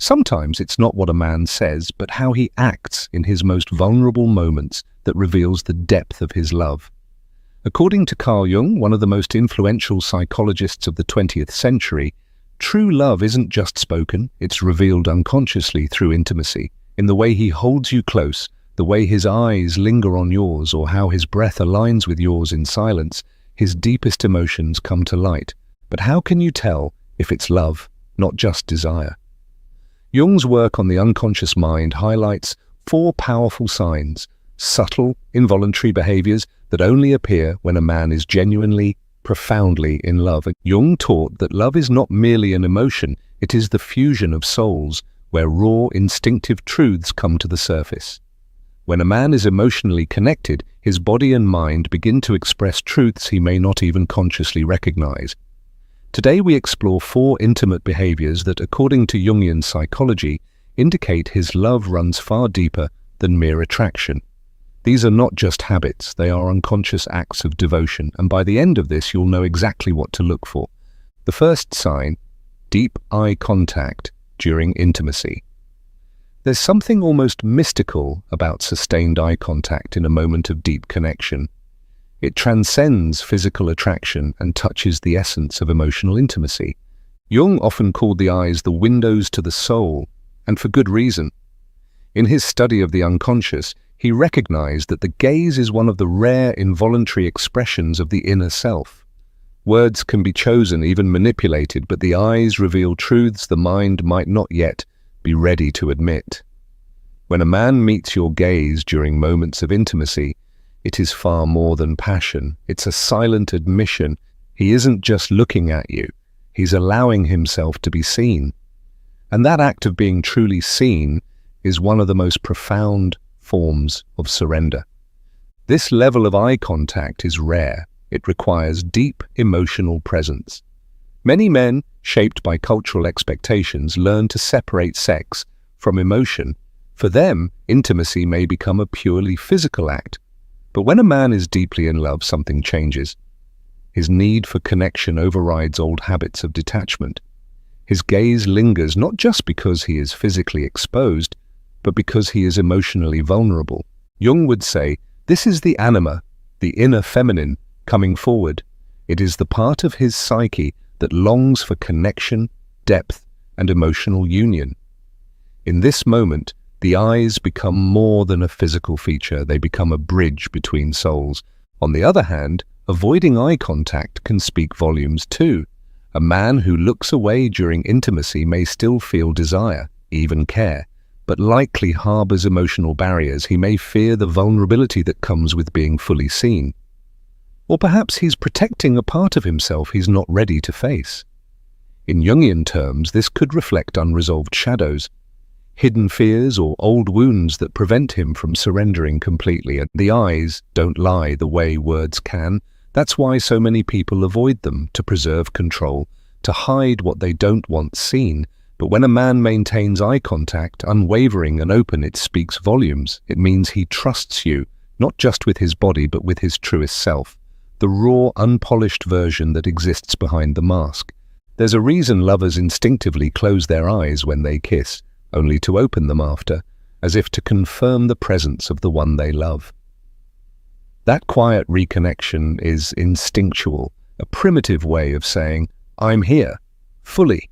Sometimes it's not what a man says, but how he acts in his most vulnerable moments that reveals the depth of his love. According to Carl Jung, one of the most influential psychologists of the 20th century, true love isn't just spoken, it's revealed unconsciously through intimacy, in the way he holds you close, the way his eyes linger on yours, or how his breath aligns with yours in silence. His deepest emotions come to light. But how can you tell if it's love, not just desire? Jung's work on the unconscious mind highlights 4 powerful signs, subtle, involuntary behaviors that only appear when a man is genuinely, profoundly in love. Jung taught that love is not merely an emotion, it is the fusion of souls, where raw, instinctive truths come to the surface. When a man is emotionally connected, his body and mind begin to express truths he may not even consciously recognize. Today we explore 4 intimate behaviors that, according to Jungian psychology, indicate his love runs far deeper than mere attraction. These are not just habits, they are unconscious acts of devotion, and by the end of this you'll know exactly what to look for. The first sign, deep eye contact during intimacy. There's something almost mystical about sustained eye contact in a moment of deep connection. It transcends physical attraction and touches the essence of emotional intimacy. Jung often called the eyes the windows to the soul, and for good reason. In his study of the unconscious, he recognized that the gaze is one of the rare involuntary expressions of the inner self. Words can be chosen, even manipulated, but the eyes reveal truths the mind might not yet be ready to admit. When a man meets your gaze during moments of intimacy, it is far more than passion. It's a silent admission. He isn't just looking at you, he's allowing himself to be seen. And that act of being truly seen is one of the most profound forms of surrender. This level of eye contact is rare. It requires deep emotional presence. Many men, shaped by cultural expectations, learn to separate sex from emotion. For them, intimacy may become a purely physical act. But when a man is deeply in love, something changes. His need for connection overrides old habits of detachment. His gaze lingers not just because he is physically exposed, but because he is emotionally vulnerable. Jung would say, this is the anima, the inner feminine, coming forward. It is the part of his psyche that longs for connection, depth, and emotional union. In this moment, the eyes become more than a physical feature, they become a bridge between souls. On the other hand, avoiding eye contact can speak volumes too. A man who looks away during intimacy may still feel desire, even care, but likely harbors emotional barriers. He may fear the vulnerability that comes with being fully seen. Or perhaps he's protecting a part of himself he's not ready to face. In Jungian terms, this could reflect unresolved shadows, hidden fears or old wounds that prevent him from surrendering completely. And the eyes don't lie the way words can. That's why so many people avoid them, to preserve control, to hide what they don't want seen. But when a man maintains eye contact, unwavering and open, it speaks volumes. It means he trusts you, not just with his body, but with his truest self, the raw, unpolished version that exists behind the mask. There's a reason lovers instinctively close their eyes when they kiss, only to open them after, as if to confirm the presence of the one they love. That quiet reconnection is instinctual, a primitive way of saying, I'm here, fully.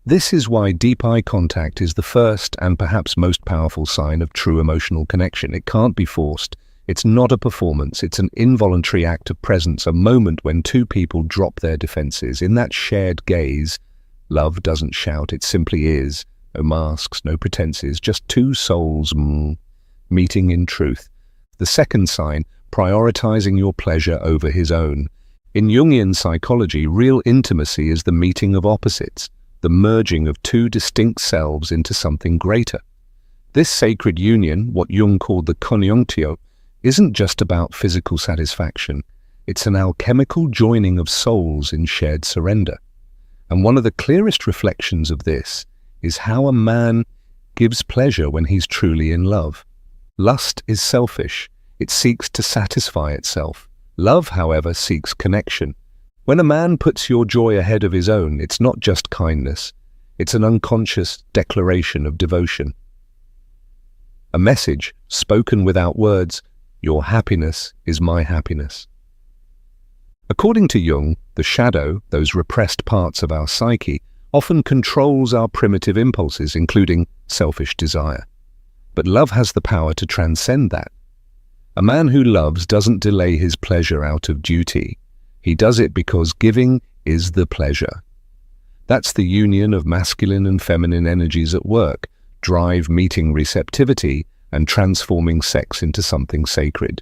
This is why deep eye contact is the first and perhaps most powerful sign of true emotional connection. It can't be forced. It's not a performance. It's an involuntary act of presence, a moment when two people drop their defenses. In that shared gaze, love doesn't shout, it simply is. No masks, no pretenses, just two souls meeting in truth. The second sign, prioritizing your pleasure over his own. In Jungian psychology, real intimacy is the meeting of opposites, the merging of two distinct selves into something greater. This sacred union, what Jung called the conjunctio, isn't just about physical satisfaction. It's an alchemical joining of souls in shared surrender. And one of the clearest reflections of this is how a man gives pleasure when he's truly in love. Lust is selfish. It seeks to satisfy itself. Love, however, seeks connection. When a man puts your joy ahead of his own, it's not just kindness. It's an unconscious declaration of devotion. A message spoken without words, "Your happiness is my happiness." According to Jung, the shadow, those repressed parts of our psyche, often controls our primitive impulses, including selfish desire. But love has the power to transcend that. A man who loves doesn't delay his pleasure out of duty. He does it because giving is the pleasure. That's the union of masculine and feminine energies at work, drive meeting receptivity and transforming sex into something sacred.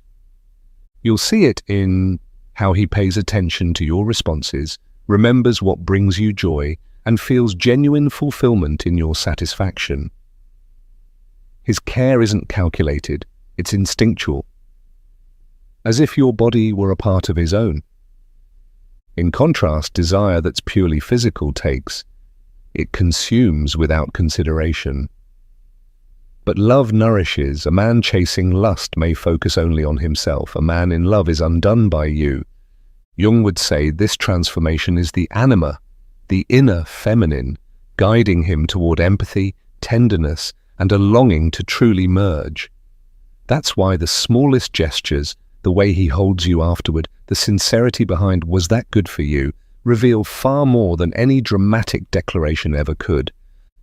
You'll see it in how he pays attention to your responses, remembers what brings you joy, and feels genuine fulfillment in your satisfaction. His care isn't calculated, it's instinctual, as if your body were a part of his own. In contrast, desire that's purely physical it consumes without consideration. But love nourishes. A man chasing lust may focus only on himself. A man in love is undone by you. Jung would say this transformation is the anima, the inner feminine, guiding him toward empathy, tenderness, and a longing to truly merge. That's why the smallest gestures, the way he holds you afterward, the sincerity behind "was that good for you," reveal far more than any dramatic declaration ever could.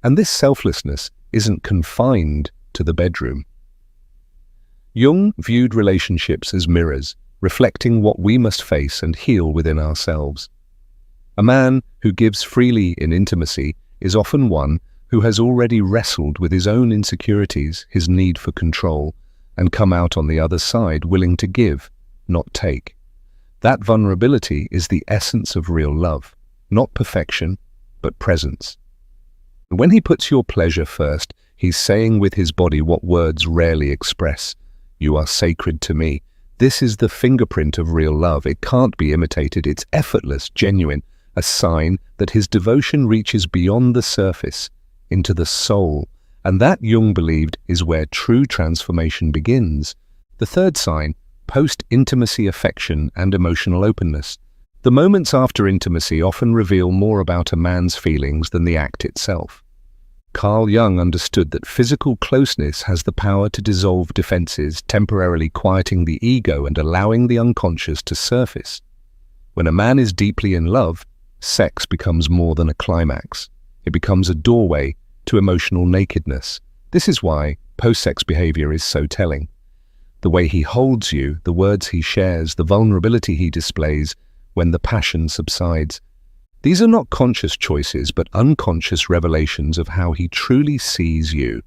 And this selflessness isn't confined to the bedroom. Jung viewed relationships as mirrors, reflecting what we must face and heal within ourselves. A man who gives freely in intimacy is often one who has already wrestled with his own insecurities, his need for control, and come out on the other side willing to give, not take. That vulnerability is the essence of real love, not perfection, but presence. When he puts your pleasure first, he's saying with his body what words rarely express: "You are sacred to me." This is the fingerprint of real love. It can't be imitated. It's effortless, genuine, a sign that his devotion reaches beyond the surface, into the soul. And that, Jung believed, is where true transformation begins. The third sign, post-intimacy affection and emotional openness. The moments after intimacy often reveal more about a man's feelings than the act itself. Carl Jung understood that physical closeness has the power to dissolve defenses, temporarily quieting the ego and allowing the unconscious to surface. When a man is deeply in love, sex becomes more than a climax. It becomes a doorway to emotional nakedness. This is why post-sex behavior is so telling. The way he holds you, the words he shares, the vulnerability he displays when the passion subsides. These are not conscious choices, but unconscious revelations of how he truly sees you.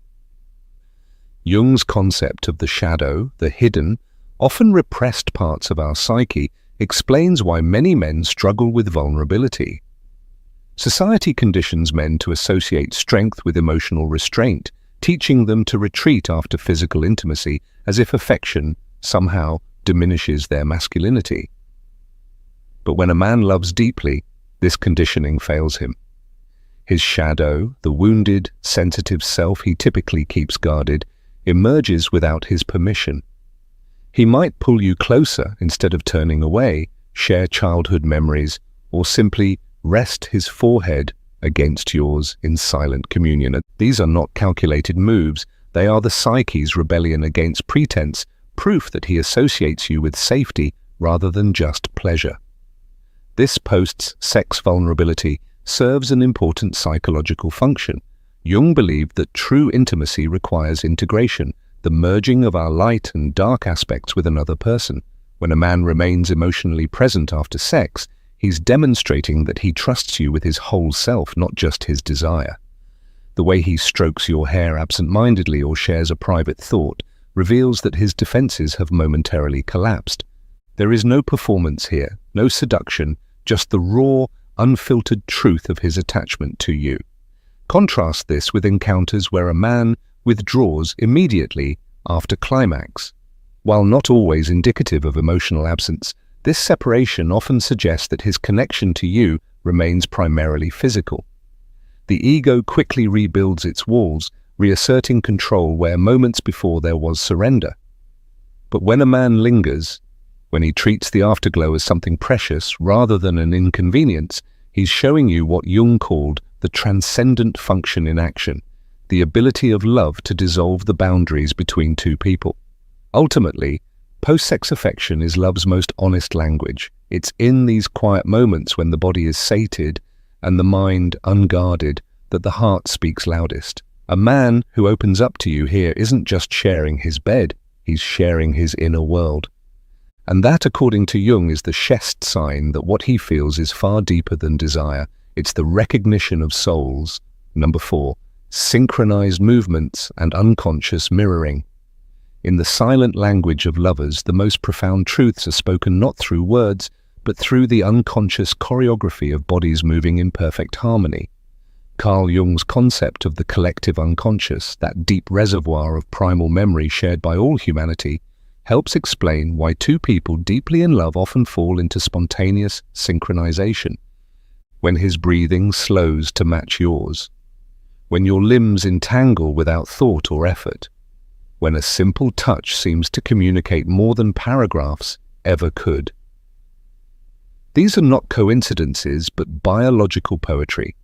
Jung's concept of the shadow, the hidden, often repressed parts of our psyche, explains why many men struggle with vulnerability. Society conditions men to associate strength with emotional restraint, teaching them to retreat after physical intimacy, as if affection somehow diminishes their masculinity. But when a man loves deeply, this conditioning fails him. His shadow, the wounded, sensitive self he typically keeps guarded, emerges without his permission. He might pull you closer instead of turning away, share childhood memories, or simply rest his forehead against yours in silent communion. These are not calculated moves. They are the psyche's rebellion against pretense, proof that he associates you with safety rather than just pleasure. This post-sex vulnerability serves an important psychological function. Jung believed that true intimacy requires integration, the merging of our light and dark aspects with another person. When a man remains emotionally present after sex, he's demonstrating that he trusts you with his whole self, not just his desire. The way he strokes your hair absent-mindedly or shares a private thought reveals that his defenses have momentarily collapsed. There is no performance here, no seduction, just the raw, unfiltered truth of his attachment to you. Contrast this with encounters where a man withdraws immediately after climax. While not always indicative of emotional absence, this separation often suggests that his connection to you remains primarily physical. The ego quickly rebuilds its walls, reasserting control where moments before there was surrender. But when a man lingers, when he treats the afterglow as something precious rather than an inconvenience, He's showing you what Jung called the transcendent function in action, the ability of love to dissolve the boundaries between two people. Ultimately, post-sex affection is love's most honest language. It's in these quiet moments when the body is sated and the mind unguarded that the heart speaks loudest. A man who opens up to you here isn't just sharing his bed, he's sharing his inner world. And that, according to Jung, is the chest sign that what he feels is far deeper than desire. It's the recognition of souls. Number 4, synchronized movements and unconscious mirroring. In the silent language of lovers, the most profound truths are spoken not through words, but through the unconscious choreography of bodies moving in perfect harmony. Carl Jung's concept of the collective unconscious, that deep reservoir of primal memory shared by all humanity, helps explain why two people deeply in love often fall into spontaneous synchronization. When his breathing slows to match yours. When your limbs entangle without thought or effort. When a simple touch seems to communicate more than paragraphs ever could. These are not coincidences, but biological poetry.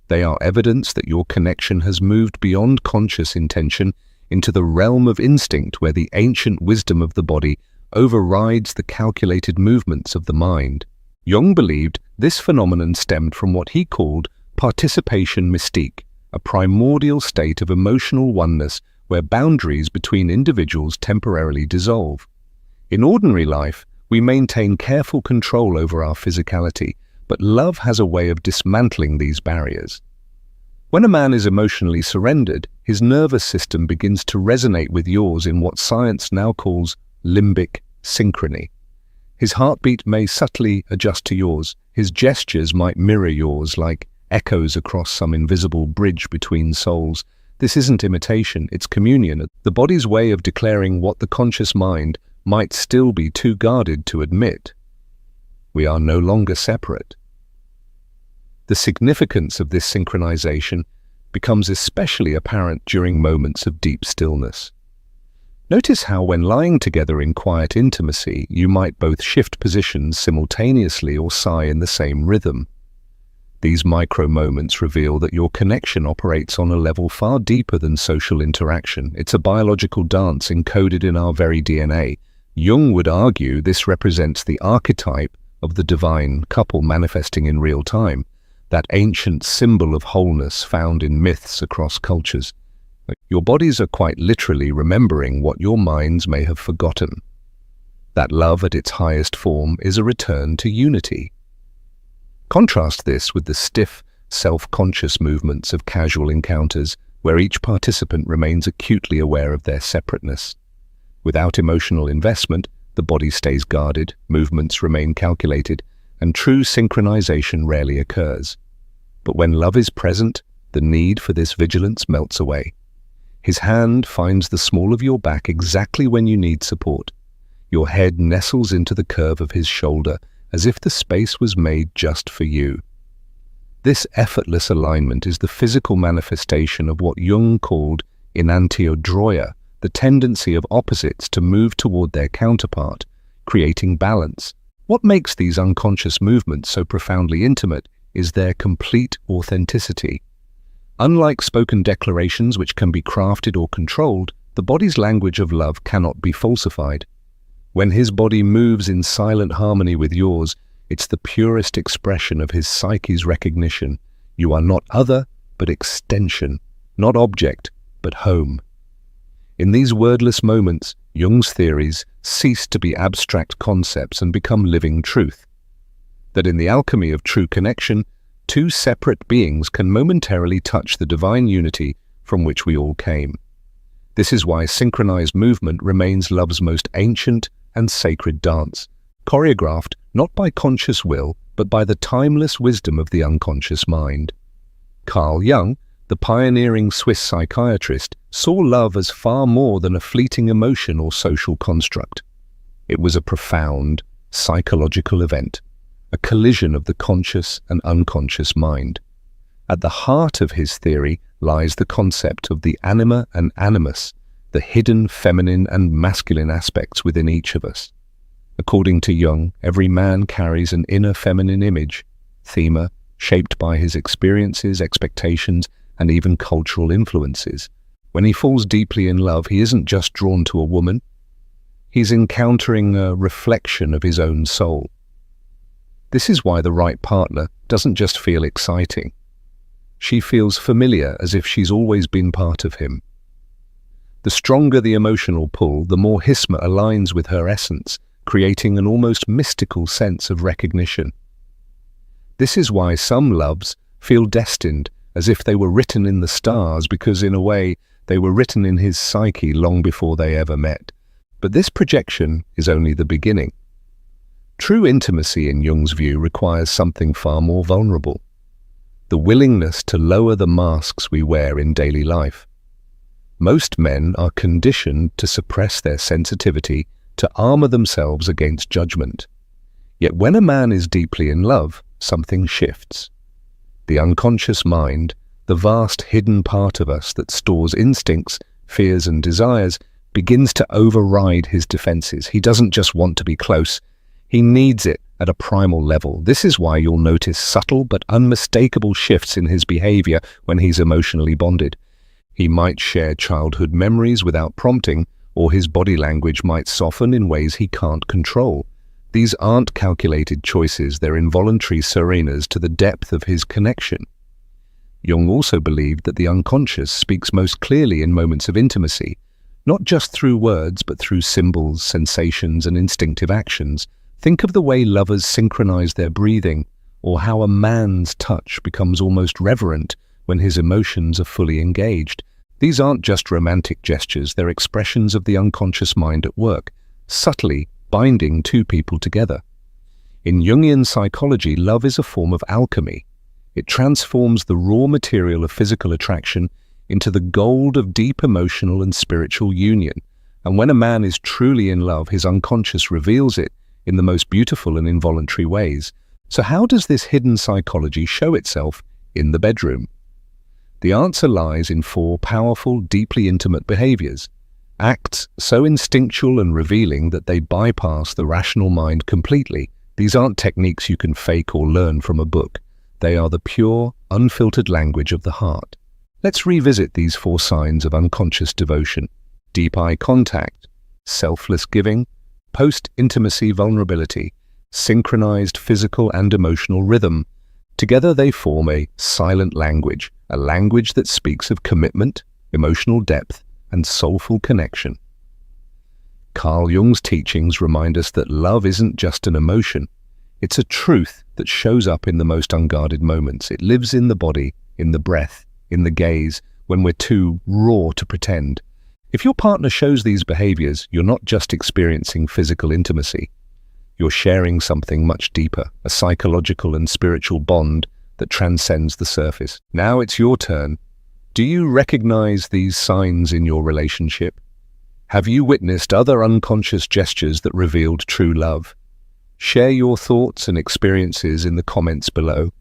They are evidence that your connection has moved beyond conscious intention into the realm of instinct, where the ancient wisdom of the body overrides the calculated movements of the mind. Jung believed this phenomenon stemmed from what he called participation mystique, a primordial state of emotional oneness where boundaries between individuals temporarily dissolve. In ordinary life, we maintain careful control over our physicality, but love has a way of dismantling these barriers. When a man is emotionally surrendered, his nervous system begins to resonate with yours in what science now calls limbic synchrony. His heartbeat may subtly adjust to yours. His gestures might mirror yours like echoes across some invisible bridge between souls. This isn't imitation, it's communion, the body's way of declaring what the conscious mind might still be too guarded to admit. We are no longer separate. The significance of this synchronization becomes especially apparent during moments of deep stillness. Notice how when lying together in quiet intimacy, you might both shift positions simultaneously or sigh in the same rhythm. These micro moments reveal that your connection operates on a level far deeper than social interaction. It's a biological dance encoded in our very DNA. Jung would argue this represents the archetype of the divine couple manifesting in real time, that ancient symbol of wholeness found in myths across cultures. Your bodies are quite literally remembering what your minds may have forgotten. That love at its highest form is a return to unity. Contrast this with the stiff, self-conscious movements of casual encounters, where each participant remains acutely aware of their separateness. Without emotional investment, the body stays guarded, movements remain calculated, and true synchronization rarely occurs. But when love is present, the need for this vigilance melts away. His hand finds the small of your back exactly when you need support. Your head nestles into the curve of his shoulder, as if the space was made just for you. This effortless alignment is the physical manifestation of what Jung called enantiodroia, the tendency of opposites to move toward their counterpart, creating balance. What makes these unconscious movements so profoundly intimate is their complete authenticity. Unlike spoken declarations which can be crafted or controlled, the body's language of love cannot be falsified. When his body moves in silent harmony with yours, it's the purest expression of his psyche's recognition. You are not other, but extension, not object, but home. In these wordless moments, Jung's theories cease to be abstract concepts and become living truth. That in the alchemy of true connection, two separate beings can momentarily touch the divine unity from which we all came. This is why synchronized movement remains love's most ancient and sacred dance, choreographed not by conscious will, but by the timeless wisdom of the unconscious mind. Carl Jung, the pioneering Swiss psychiatrist, saw love as far more than a fleeting emotion or social construct. It was a profound, psychological event, a collision of the conscious and unconscious mind. At the heart of his theory lies the concept of the anima and animus, the hidden feminine and masculine aspects within each of us. According to Jung, every man carries an inner feminine image, thema, shaped by his experiences, expectations, and even cultural influences. When he falls deeply in love, he isn't just drawn to a woman. He's encountering a reflection of his own soul. This is why the right partner doesn't just feel exciting. She feels familiar, as if she's always been part of him. The stronger the emotional pull, the more Hisma aligns with her essence, creating an almost mystical sense of recognition. This is why some loves feel destined, as if they were written in the stars, because in a way they were written in his psyche long before they ever met. But this projection is only the beginning. True intimacy, in Jung's view, requires something far more vulnerable: the willingness to lower the masks we wear in daily life. Most men are conditioned to suppress their sensitivity, to armor themselves against judgment. Yet when a man is deeply in love, something shifts. The unconscious mind, the vast hidden part of us that stores instincts, fears, and desires, begins to override his defenses. He doesn't just want to be close. He needs it at a primal level. This is why you'll notice subtle but unmistakable shifts in his behavior when he's emotionally bonded. He might share childhood memories without prompting, or his body language might soften in ways he can't control. These aren't calculated choices, they're involuntary serenas to the depth of his connection. Jung also believed that the unconscious speaks most clearly in moments of intimacy, not just through words, but through symbols, sensations, and instinctive actions. Think of the way lovers synchronize their breathing, or how a man's touch becomes almost reverent when his emotions are fully engaged. These aren't just romantic gestures, they're expressions of the unconscious mind at work, subtly binding two people together. In Jungian psychology, love is a form of alchemy. It transforms the raw material of physical attraction into the gold of deep emotional and spiritual union. And when a man is truly in love, his unconscious reveals it in the most beautiful and involuntary ways. So how does this hidden psychology show itself in the bedroom? The answer lies in 4 powerful, deeply intimate behaviors. Acts so instinctual and revealing that they bypass the rational mind completely. These aren't techniques you can fake or learn from a book. They are the pure, unfiltered language of the heart. Let's revisit these 4 signs of unconscious devotion: deep eye contact, selfless giving, post-intimacy vulnerability, synchronized physical and emotional rhythm. Together they form a silent language, a language that speaks of commitment, emotional depth, and soulful connection. Carl Jung's teachings remind us that love isn't just an emotion. It's a truth that shows up in the most unguarded moments. It lives in the body, in the breath, in the gaze, when we're too raw to pretend. If your partner shows these behaviors, you're not just experiencing physical intimacy. You're sharing something much deeper, a psychological and spiritual bond that transcends the surface. Now it's your turn. Do you recognize these signs in your relationship? Have you witnessed other unconscious gestures that revealed true love? Share your thoughts and experiences in the comments below.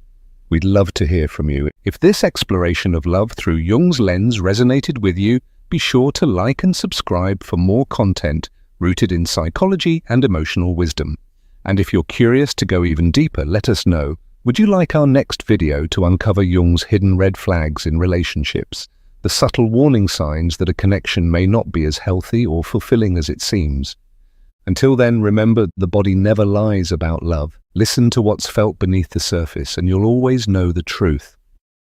We'd love to hear from you. If this exploration of love through Jung's lens resonated with you, be sure to like and subscribe for more content rooted in psychology and emotional wisdom. And if you're curious to go even deeper, let us know. Would you like our next video to uncover Jung's hidden red flags in relationships, the subtle warning signs that a connection may not be as healthy or fulfilling as it seems? Until then, remember, the body never lies about love. Listen to what's felt beneath the surface, and you'll always know the truth.